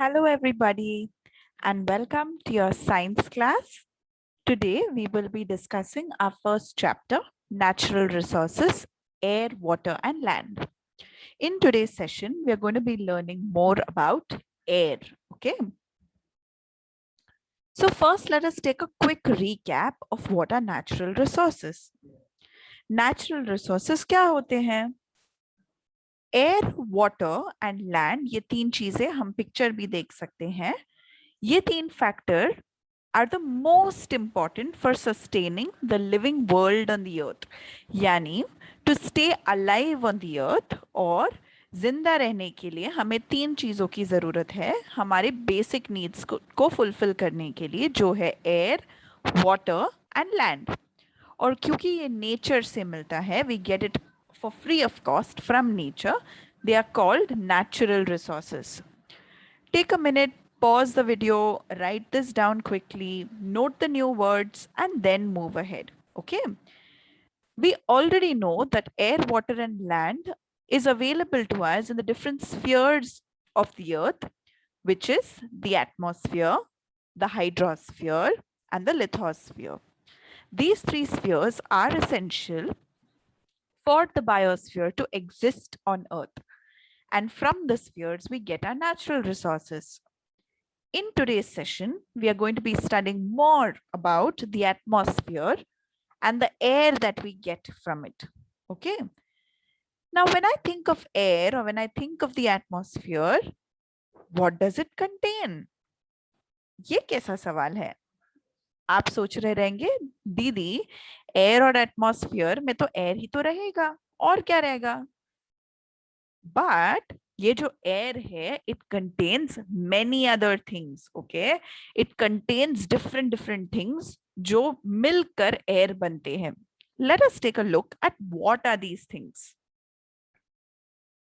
Hello, everybody, and welcome to your science class. Today, we will be discussing our first chapter, Natural Resources, Air, Water, and Land. In today's session, we are going to be learning more about air. Okay. So, first, let us take a quick recap of what are natural resources. Natural resources क्या होते हैं? Air, water and land, ये तीन चीजें हम picture भी देख सकते हैं. ये तीन factor are the most important for sustaining the living world on the earth. यानी to stay alive on the earth और जिंदा रहने के लिए हमें तीन चीजों की जरूरत है हमारे बेसिक नीड्स को फुलफिल करने के लिए, जो है एयर, वाटर एंड लैंड. और क्योंकि ये नेचर से मिलता है, we get it for free of cost from nature, they are called natural resources. Take a minute, pause the video, write this down quickly, note the new words, and then move ahead. Okay? We already know that air, water, and land is available to us in the different spheres of the earth, which is the atmosphere, the hydrosphere, and the lithosphere. These three spheres are essential for the biosphere to exist on earth. And from the spheres, we get our natural resources. In today's session, we are going to be studying more about the atmosphere and the air that we get from it. Okay. Now, when I think of air or when I think of the atmosphere, what does it contain? ये कैसा सवाल है? आप सोच रहे रहेंगे, दीदी air और एटमॉस्फेयर में तो एयर ही तो रहेगा, और क्या रहेगा? बट ये जो एयर है, it contains many other things. Okay, it contains different different things जो मिलकर एयर बनते हैं. Let us take a look at what are these things.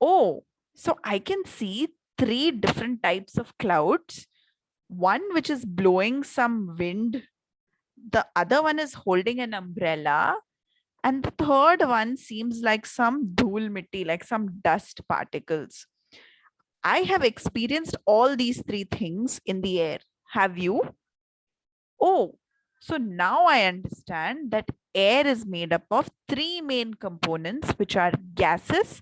Oh, so I can see three different types of clouds. One which is blowing some wind, the other one is holding an umbrella, and the third one seems like some dhool mitti, like some dust particles. I have experienced all these three things in the air. Have you? Oh, so now I understand that air is made up of three main components, which are gases,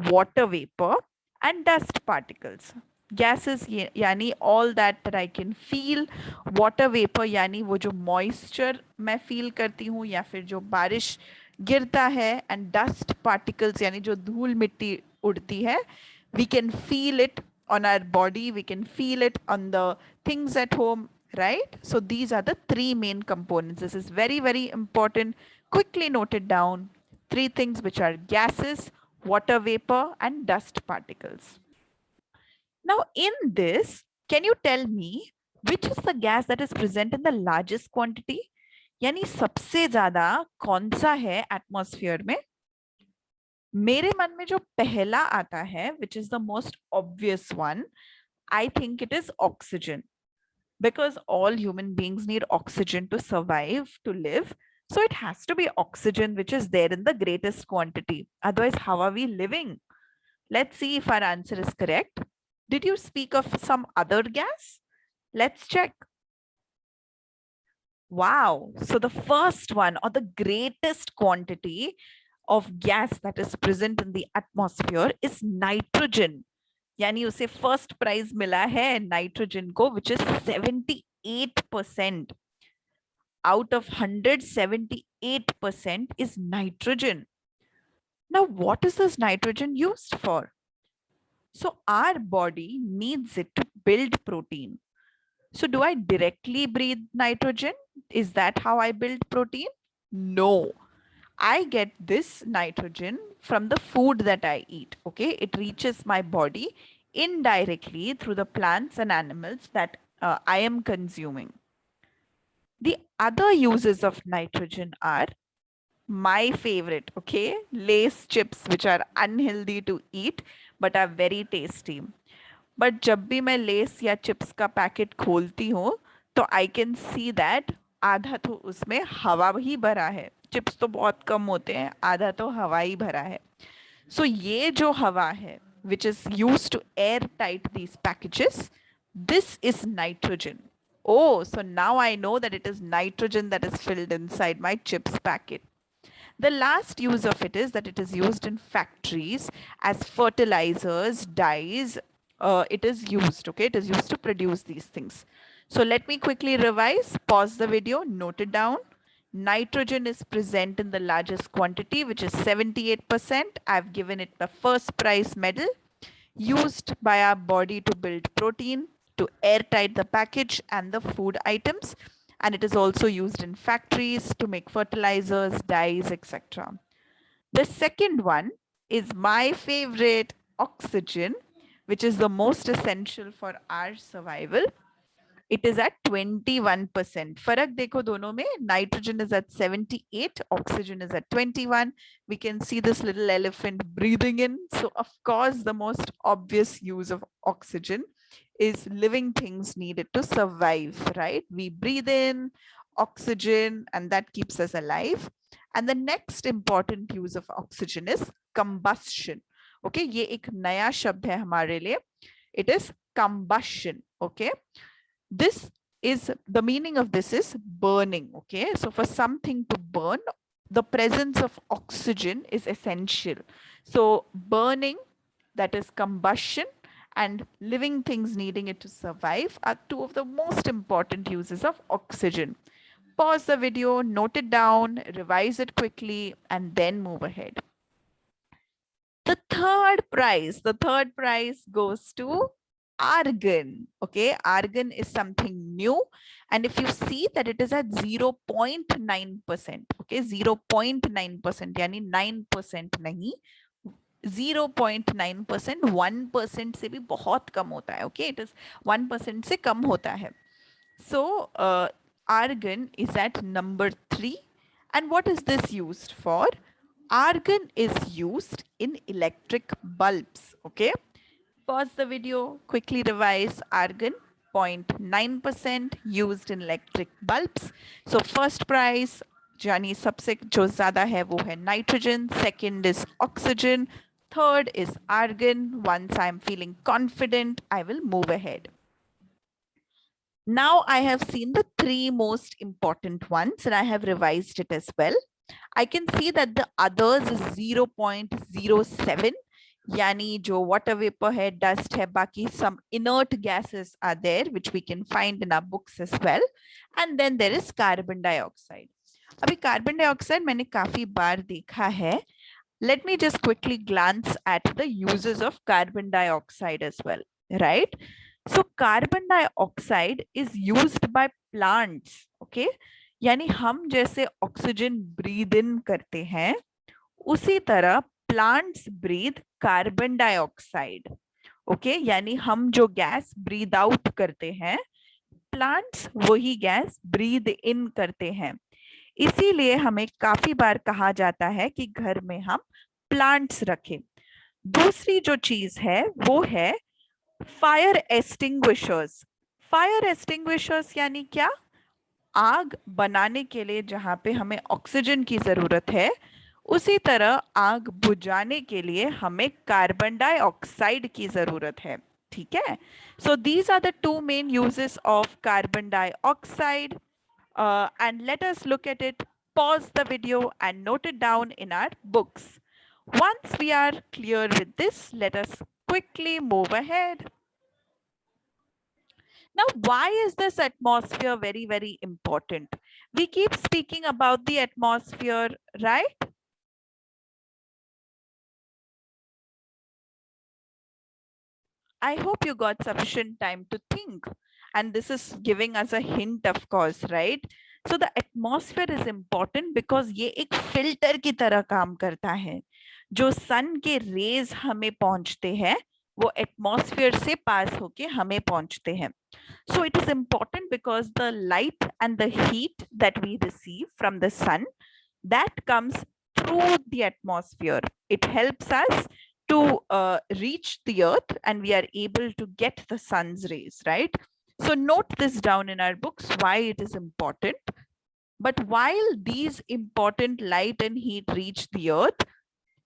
water vapor, and dust particles. Gases यानी all that I can feel, water vapor यानी वो जो moisture मैं feel करती हूँ या फिर जो बारिश गिरता है, and dust particles यानी जो धूल मिट्टी उड़ती है, we can feel it on our body, we can feel it on the things at home, right? So these are the three main components. This is very, very important. Quickly note it down. Three things which are gases, water vapor, and dust particles. Now in this, can you tell me which is the gas that is present in the largest quantity? यानी सबसे ज्यादा कौन सा है atmosphere में? मेरे मन में जो पहला आता है, which is the most obvious one, I think it is oxygen, because all human beings need oxygen to survive, to live. So it has to be oxygen which is there in the greatest quantity. Otherwise, how are we living? Let's see if our answer is correct. Did you speak of some other gas? Let's check. Wow. So the first one, or the greatest quantity of gas that is present in the atmosphere, is nitrogen. यानी उसे first prize मिला है nitrogen को, which is 78%. Out of 100, 78% is nitrogen. Now, what is this nitrogen used for? So our body needs it to build protein. So do I directly breathe nitrogen? Is that how I build protein? No. I get this nitrogen from the food that I eat. Okay, it reaches my body indirectly through the plants and animals that I am consuming. The other uses of nitrogen are my favorite, okay, Lay's chips, which are unhealthy to eat but are very tasty. But जब भी मैं less या chips का packet खोलती हूँ, तो I can see that आधा तो उसमें हवा ही भरा है. चिप्स तो बहुत कम होते हैं, आधा तो हवा ही भरा है. सो ये जो हवा है, which is used to air tight these packages, This is nitrogen. Oh, so now I know that it is nitrogen that is filled inside my chips packet. The last use of it is that it is used in factories as fertilizers, dyes. It is used, okay? It is used to produce these things. So let me quickly revise, pause the video, note it down. Nitrogen is present in the largest quantity, which is 78%. I've given it the first prize medal. Used by our body to build protein, to airtight the package and the food items, and it is also used in factories to make fertilizers, dyes, etc. The second one is my favorite, oxygen, which is the most essential for our survival. It is at 21%. फर्क देखो दोनों में, nitrogen is at 78, oxygen is at 21. We can see this little elephant breathing in. So of course, the most obvious use of oxygen is living things need it to survive, right? We breathe in oxygen and that keeps us alive. And the next important use of oxygen is combustion. Okay, ये एक नया शब्द है हमारे लिए. It is combustion. Okay. This is the meaning of this is burning. Okay, so for something to burn, the presence of oxygen is essential. So burning, that is combustion, and living things needing it to survive are two of the most important uses of oxygen. Pause the video, note it down, revise it quickly, and then move ahead. The third prize goes to argon. Okay, argon is something new, and if you see that it is at 0.9%, okay, 0.9%, यानी 9% नहीं, 0.9%, 1% से भी बहुत कम होता है. Okay, it is 1% से कम होता है. So argon is at number 3. And what is this used for? Argon is used in electric bulbs. Okay, pause the video, quickly revise. Argon 0.9% used in electric bulbs. So first prize, यानी सबसे जो ज़्यादा है वो है nitrogen, second is oxygen, third is argon. Once I'm feeling confident, I will move ahead. Now I have seen the 3 most important ones and I have revised it as well. I can see that the others is 0.07, yani jo water vapor hai, dust hai, baki some inert gases are there which we can find in our books as well. And then there is carbon dioxide. Abhi carbon dioxide मैंने काफी बार देखा है. Let me just quickly glance at the uses of carbon dioxide as well, right? So carbon dioxide is used by plants, okay? यानी हम जैसे oxygen breathe in करते हैं उसी तरह plants breathe carbon dioxide. Okay, यानी हम जो गैस ब्रीद आउट करते हैं प्लांट्स वही गैस ब्रीद इन करते हैं. इसीलिए हमें काफी बार कहा जाता है कि घर में हम प्लांट्स रखें. दूसरी जो चीज है वो है फायर एक्सटिंग्विशर्स. फायर एक्सटिंग्विशर्स यानी क्या? आग बनाने के लिए जहां पे हमें ऑक्सीजन की जरूरत है उसी तरह आग बुझाने के लिए हमें कार्बन डाइऑक्साइड की जरूरत है. ठीक है, so these are the 2 main uses of carbon dioxide and let us look at it. Pause the video and note it down in our books. Once we are clear with this, let us quickly move ahead. Now, why is this atmosphere very, very important? We keep speaking about the atmosphere, right? I hope you got sufficient time to think. And this is giving us a hint, of course, right? So the atmosphere is important because ये एक filter की तरह काम करता है. जो sun के rays हमें पहुंचते हैं वो atmosphere से pass होके हमें पहुंचते हैं. So it is important because the light and the heat that we receive from the sun, that comes through the atmosphere. It helps us to reach the earth and we are able to get the sun's rays, right? So note this down in our books why it is important. But while these important light and heat reach the earth,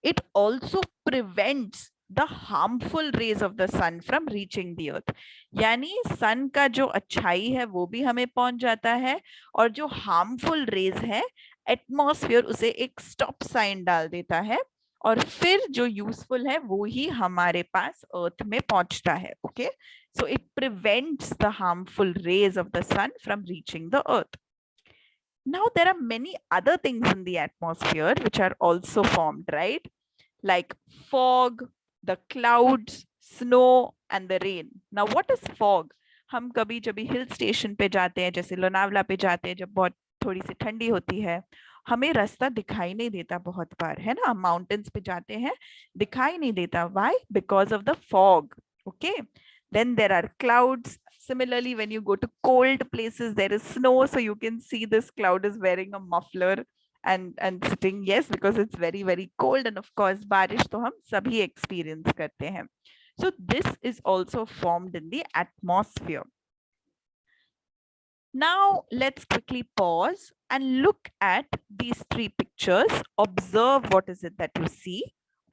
it also prevents the harmful rays of the sun from reaching the earth. यानी sun का जो अच्छाई है वो भी हमें पहुंच जाता है, और जो harmful rays है एटमॉस्फेयर उसे एक स्टॉप साइन डाल देता है, और फिर जो यूजफुल है वो ही हमारे पास अर्थ में पहुंचता है. Okay, so it prevents the harmful rays of the sun from reaching the earth. Now there are many other things in the atmosphere which are also formed, right? Like fog, the clouds, snow and the rain. Now what is fog? हम कभी जब hill station पे जाते हैं, जैसे लोनावला पे जाते हैं, जब बहुत थोड़ी सी ठंडी होती है, हमें रास्ता दिखाई नहीं देता बहुत बार, है ना. माउंटेन्स पे जाते हैं, दिखाई नहीं देता. Why? Because of the fog. Okay, then there are clouds. Similarly, when you go to cold places, there is snow, so you can see this cloud is wearing a muffler and sitting. Yes, because it's very very cold. And of course बारिश तो हम सभी experience करते हैं. So this is also formed in the atmosphere. Now let's quickly pause and look at these three pictures. Observe what is it that you see.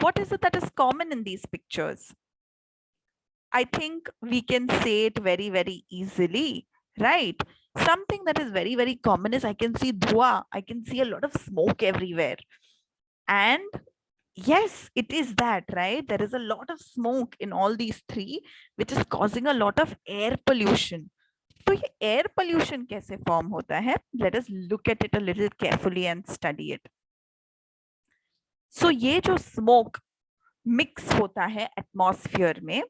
What is it that is common in these pictures? I think we can say it very very easily, right? Something that is very very common is I can see dhua. I can see a lot of smoke everywhere. And yes, it is that, right? There is a lot of smoke in all these three, which is causing a lot of air pollution. तो ये air pollution कैसे form होता है? Let us look at it a little carefully and study it. So ये जो smoke mix होता है atmosphere में,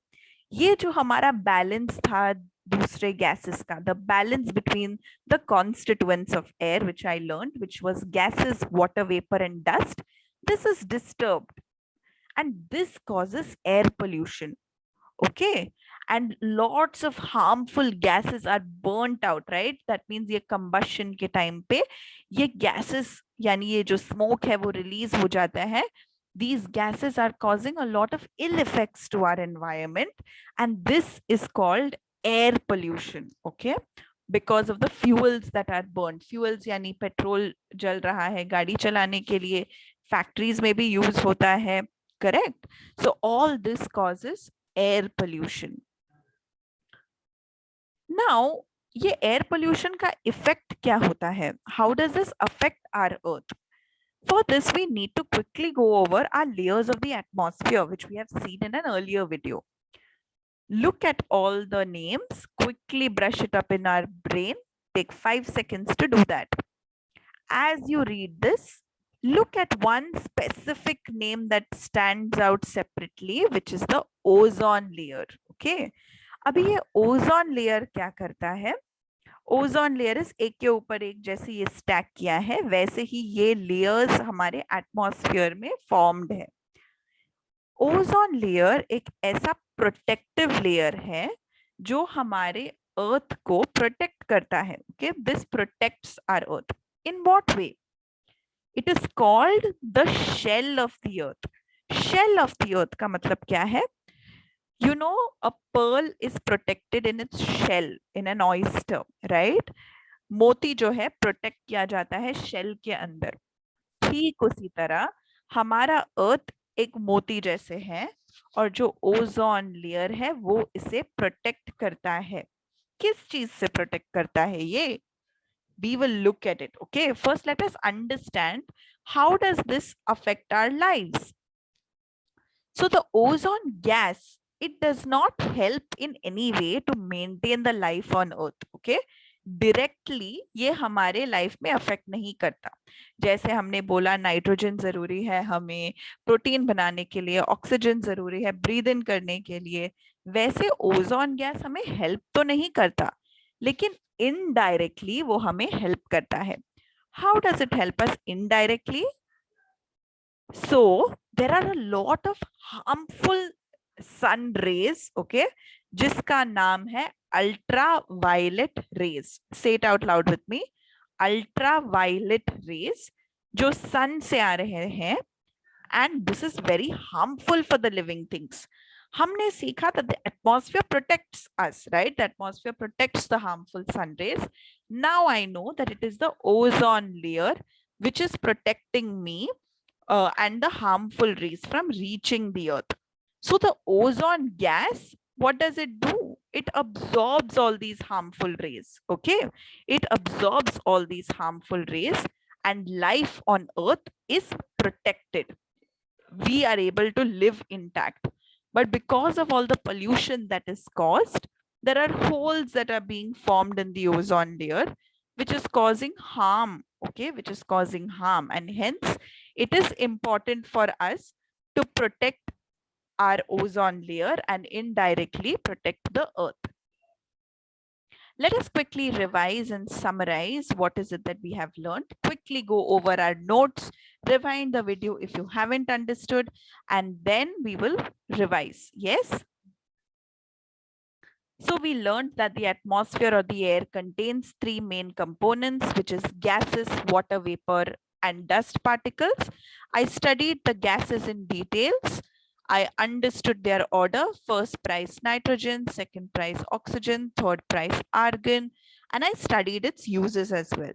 ये जो हमारा बैलेंस था दूसरे गैसेस का, the balance between the constituents of air which I learned, which was gases, water vapour and dust, this is disturbed and this causes air pollution. Okay, and lots of harmful gases are burnt out, right? That means ये combustion के time पे ये gases यानी ये जो smoke है वो release हो जाता है. These gases are causing a lot of ill effects to our environment, and this is called air pollution. Okay, because of the fuels that are burned. Fuels यानी पेट्रोल जल रहा है गाड़ी चलाने के लिए, फैक्ट्रीज में भी यूज होता है, correct? So all this causes air pollution. Now ये एयर पोल्यूशन का इफेक्ट क्या होता है? How does this affect our earth? For this, we need to quickly go over our layers of the atmosphere, which we have seen in an earlier video. Look at all the names, quickly brush it up in our brain. Take 5 seconds to do that. As you read this, look at one specific name that stands out separately, which is the ozone layer. Okay. अभी ये ozone layer क्या करता है? Ozone layers एक के ऊपर एक जैसे ये स्टैक किया है, वैसे ही ये लेयर्स हमारे एटमॉस्फेयर में फॉर्म्ड है. ओजोन लेयर एक ऐसा प्रोटेक्टिव लेयर है जो हमारे अर्थ को प्रोटेक्ट करता है. Okay, this protects our earth. In what way? It is called the shell of the earth. Shell of the earth का मतलब क्या है? You know, a pearl is protected in its shell in an oyster, right? मोती जो है protect किया जाता है शेल के अंदर. ठीक उसी तरह हमारा अर्थ एक मोती जैसे है, और जो ओजोन लेयर है वो इसे प्रोटेक्ट करता है. किस चीज से प्रोटेक्ट करता है ये? We will look at it. Okay, first let us understand how does this affect our lives. So the ozone gas, it does not help in any way to maintain the life on earth. Okay, directly ये हमारे life में affect नहीं करता. जैसे हमने बोला nitrogen जरूरी है हमें प्रोटीन बनाने के लिए, ऑक्सीजन जरूरी है ब्रीद इन करने के लिए, वैसे ओजोन गैस हमें हेल्प तो नहीं करता, लेकिन इनडायरेक्टली वो हमें हेल्प करता है. How does it help us indirectly? So there are a lot of harmful sun rays, okay, जिसका नाम है ultraviolet rays. Say it out loud with me. Ultraviolet rays जो sun से आ रहे हैं, and this is very harmful for the living things. हमने सीखा that the atmosphere protects us, right? The atmosphere protects the harmful sun rays. Now I know that it is the ozone layer which is protecting me and the harmful rays from reaching the earth. So the ozone gas, what does it do? It absorbs all these harmful rays. Okay, it absorbs all these harmful rays, and life on Earth is protected. We are able to live intact. But because of all the pollution that is caused, there are holes that are being formed in the ozone layer, which is causing harm. Okay, which is causing harm, and hence it is important for us to protect our ozone layer and indirectly protect the earth. Let us quickly revise and summarize what is it that we have learned. Quickly go over our notes, rewind the video if you haven't understood, and then we will revise. Yes? So we learned that the atmosphere or the air contains three main components, which is gases, water vapor, and dust particles. I studied the gases in details. I understood their order. First price nitrogen, second price oxygen, third price argon, and I studied its uses as well.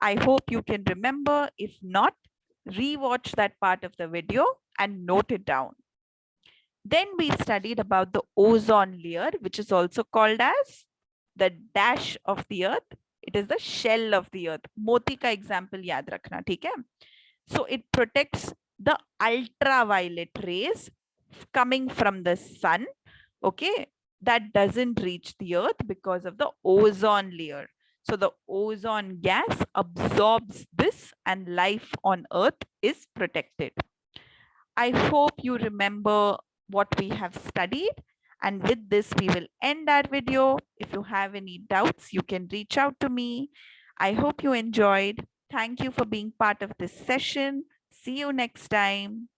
I hope you can remember. If not, rewatch that part of the video and note it down. Then we studied about the ozone layer, which is also called as the dash of the earth. It is the shell of the earth. Moti ka example yaad rakhna, theek hai? So it protects the ultraviolet rays coming from the sun, okay, that doesn't reach the earth because of the ozone layer. So the ozone gas absorbs this and life on earth is protected. I hope you remember what we have studied. And with this, we will end our video. If you have any doubts, you can reach out to me. I hope you enjoyed. Thank you for being part of this session. See you next time.